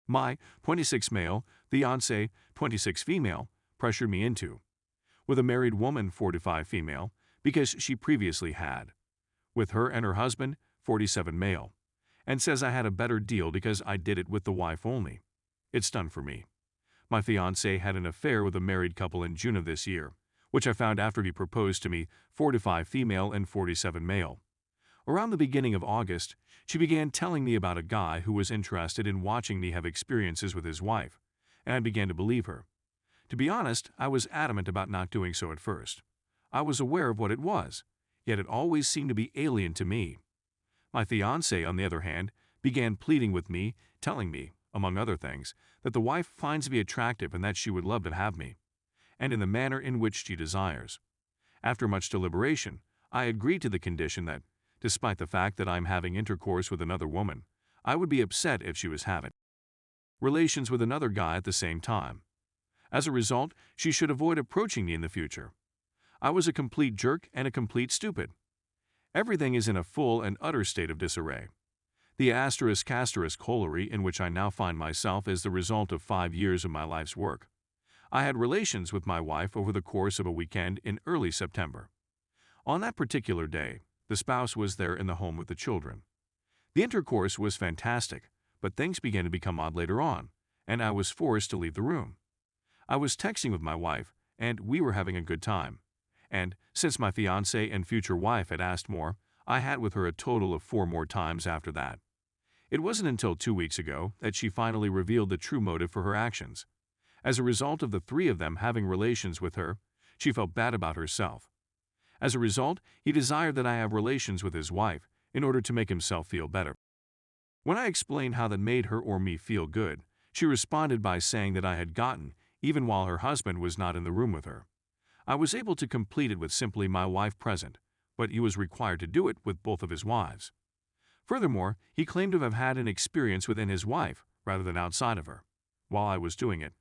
My 26 male, fiancé, 26 female, pressured me into, with a married woman 45 female, because she previously had, with her and her husband 47 male, and says I had a better deal because I did it with the wife only. It's done for me. My fiancé had an affair with a married couple in June of this year, which I found after he proposed to me 45 female and 47 male. Around the beginning of August, she began telling me about a guy who was interested in watching me have experiences with his wife, and I began to believe her. To be honest, I was adamant about not doing so at first. I was aware of what it was, yet it always seemed to be alien to me. My fiancé, on the other hand, began pleading with me, telling me, among other things, that the wife finds me attractive and that she would love to have me, and in the manner in which she desires. After much deliberation, I agreed to the condition that, despite the fact that I'm having intercourse with another woman, I would be upset if she was having relations with another guy at the same time. As a result, she should avoid approaching me in the future. I was a complete jerk and a complete stupid. Everything is in a full and utter state of disarray. The asterisk colliery in which I now find myself is the result of 5 years of my life's work. I had relations with my wife over the course of a weekend in early September. On that particular day, the spouse was there in the home with the children. The intercourse was fantastic, but things began to become odd later on, and I was forced to leave the room. I was texting with my wife, and we were having a good time. And, since my fiancé and future wife had asked more, I had with her a total of 4 more times after that. It wasn't until 2 weeks ago that she finally revealed the true motive for her actions. As a result of the 3 of them having relations with her, she felt bad about herself. As a result, he desired that I have relations with his wife in order to make himself feel better. When I explained how that made her or me feel good, she responded by saying that I had gotten, even while her husband was not in the room with her. I was able to complete it with simply my wife present, but he was required to do it with both of his wives. Furthermore, he claimed to have had an experience within his wife rather than outside of her. While I was doing it,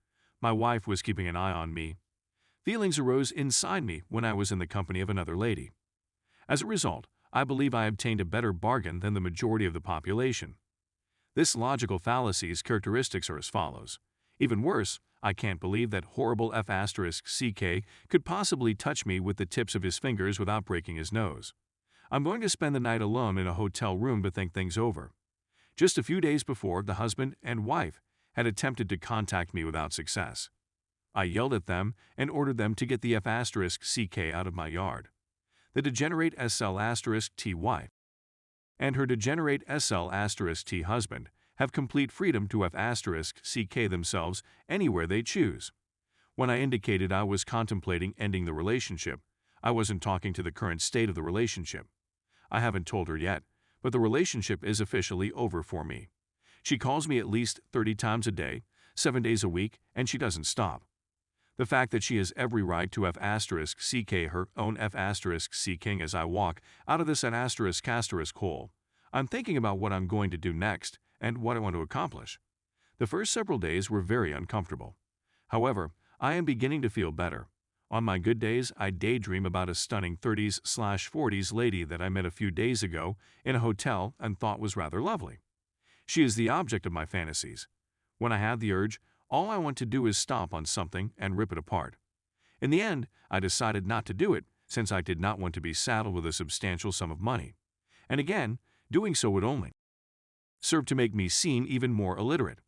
my wife was keeping an eye on me. Feelings arose inside me when I was in the company of another lady. As a result, I believe I obtained a better bargain than the majority of the population. This logical fallacy's characteristics are as follows. Even worse, I can't believe that horrible F*** could possibly touch me with the tips of his fingers without breaking his nose. I'm going to spend the night alone in a hotel room to think things over. Just a few days before, the husband and wife had attempted to contact me without success. I yelled at them and ordered them to get the F*** out of my yard. The degenerate SL*T wife and her degenerate SL*T husband have complete freedom to F*** themselves anywhere they choose. When I indicated I was contemplating ending the relationship, I wasn't talking to the current state of the relationship. I haven't told her yet, but the relationship is officially over for me. She calls me at least 30 times a day, 7 days a week, and she doesn't stop. The fact that she has every right to F*** her own F*** as I walk out of this hole. I'm thinking about what I'm going to do next and what I want to accomplish. The first several days were very uncomfortable. However, I am beginning to feel better. On my good days, I daydream about a stunning 30s/40s lady that I met a few days ago in a hotel and thought was rather lovely. She is the object of my fantasies. When I have the urge, all I want to do is stomp on something and rip it apart. In the end, I decided not to do it since I did not want to be saddled with a substantial sum of money. And again, doing so would only serve to make me seem even more illiterate.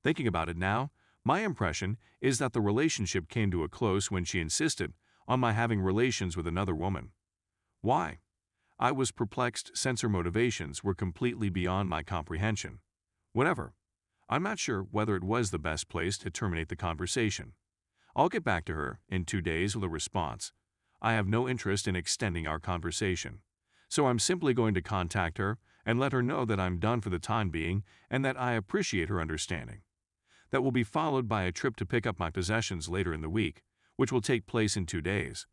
Thinking about it now, my impression is that the relationship came to a close when she insisted on my having relations with another woman. Why? I was perplexed since her motivations were completely beyond my comprehension. Whatever. I'm not sure whether it was the best place to terminate the conversation. I'll get back to her in 2 days with a response. I have no interest in extending our conversation, so I'm simply going to contact her and let her know that I'm done for the time being and that I appreciate her understanding. That will be followed by a trip to pick up my possessions later in the week, which will take place in 2 days.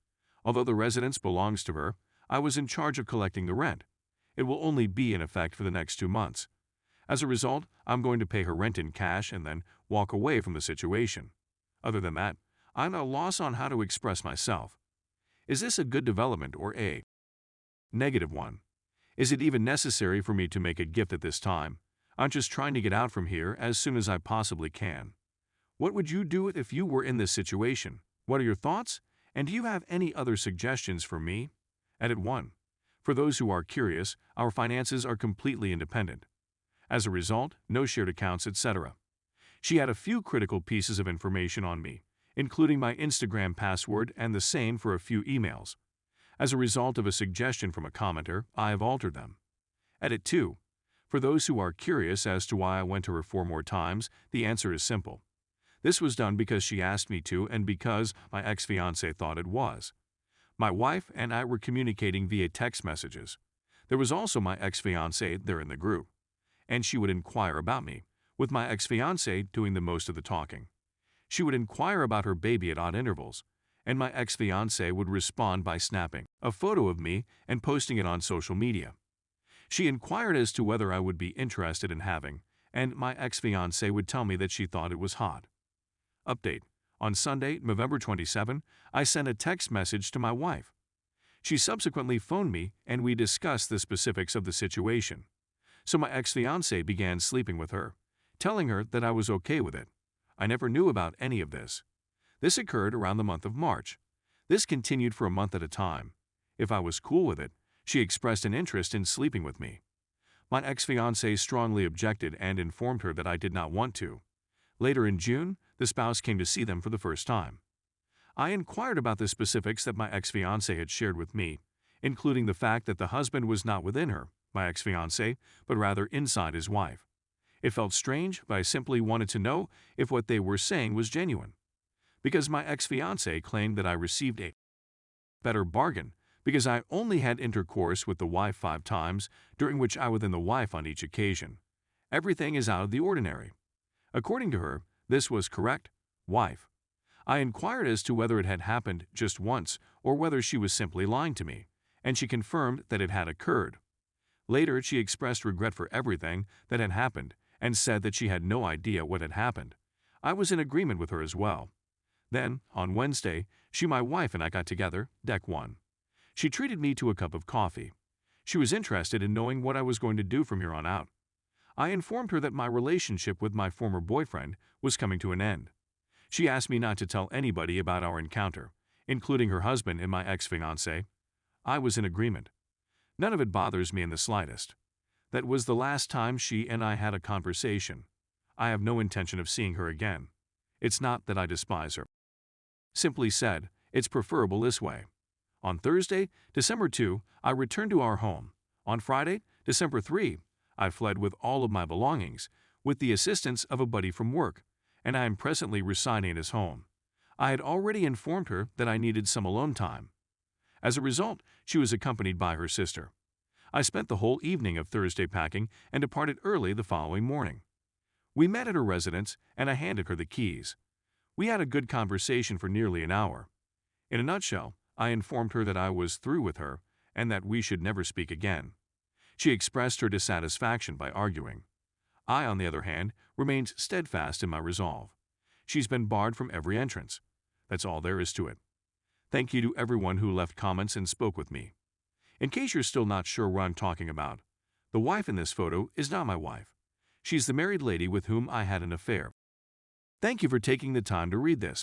Although the residence belongs to her, I was in charge of collecting the rent. It will only be in effect for the next 2 months. As a result, I'm going to pay her rent in cash and then walk away from the situation. Other than that, I'm at a loss on how to express myself. Is this a good development or a negative one? Is it even necessary for me to make a gift at this time? I'm just trying to get out from here as soon as I possibly can. What would you do if you were in this situation? What are your thoughts? And do you have any other suggestions for me? Edit 1. For those who are curious, our finances are completely independent. As a result, no shared accounts, etc. She had a few critical pieces of information on me, including my Instagram password and the same for a few emails. As a result of a suggestion from a commenter, I have altered them. Edit 2. For those who are curious as to why I went to her 4 more times, the answer is simple. This was done because she asked me to and because my ex-fiancé thought it was. My wife and I were communicating via text messages. There was also my ex-fiancé there in the group, and she would inquire about me, with my ex-fiancé doing the most of the talking. She would inquire about her baby at odd intervals, and my ex-fiancé would respond by snapping a photo of me and posting it on social media. She inquired as to whether I would be interested in having, and my ex-fiancé would tell me that she thought it was hot. Update. On Sunday, November 27, I sent a text message to my wife. She subsequently phoned me and we discussed the specifics of the situation. So my ex-fiancé began sleeping with her, telling her that I was okay with it. I never knew about any of this. This occurred around the month of March. This continued for a month at a time. If I was cool with it, she expressed an interest in sleeping with me. My ex-fiancé strongly objected and informed her that I did not want to. Later in June, the spouse came to see them for the first time. I inquired about the specifics that my ex-fiancé had shared with me, including the fact that the husband was not within her, my ex-fiancé, but rather inside his wife. It felt strange, but I simply wanted to know if what they were saying was genuine. Because my ex-fiancé claimed that I received a better bargain because I only had intercourse with the wife 5 times, during which I was within the wife on each occasion. Everything is out of the ordinary. According to her, this was correct, wife. I inquired as to whether it had happened just once or whether she was simply lying to me, and she confirmed that it had occurred. Later, she expressed regret for everything that had happened and said that she had no idea what had happened. I was in agreement with her as well. Then, on Wednesday, my wife and I got together, deck 1. She treated me to a cup of coffee. She was interested in knowing what I was going to do from here on out. I informed her that my relationship with my former boyfriend was coming to an end. She asked me not to tell anybody about our encounter, including her husband and my ex-fiancé. I was in agreement. None of it bothers me in the slightest. That was the last time she and I had a conversation. I have no intention of seeing her again. It's not that I despise her. Simply said, it's preferable this way. On Thursday, December 2, I returned to our home. On Friday, December 3, I fled with all of my belongings, with the assistance of a buddy from work, and I am presently residing at his home. I had already informed her that I needed some alone time. As a result, she was accompanied by her sister. I spent the whole evening of Thursday packing and departed early the following morning. We met at her residence, and I handed her the keys. We had a good conversation for nearly an hour. In a nutshell, I informed her that I was through with her and that we should never speak again. She expressed her dissatisfaction by arguing. I, on the other hand, remained steadfast in my resolve. She's been barred from every entrance. That's all there is to it. Thank you to everyone who left comments and spoke with me. In case you're still not sure what I'm talking about, the wife in this photo is not my wife. She's the married lady with whom I had an affair. Thank you for taking the time to read this.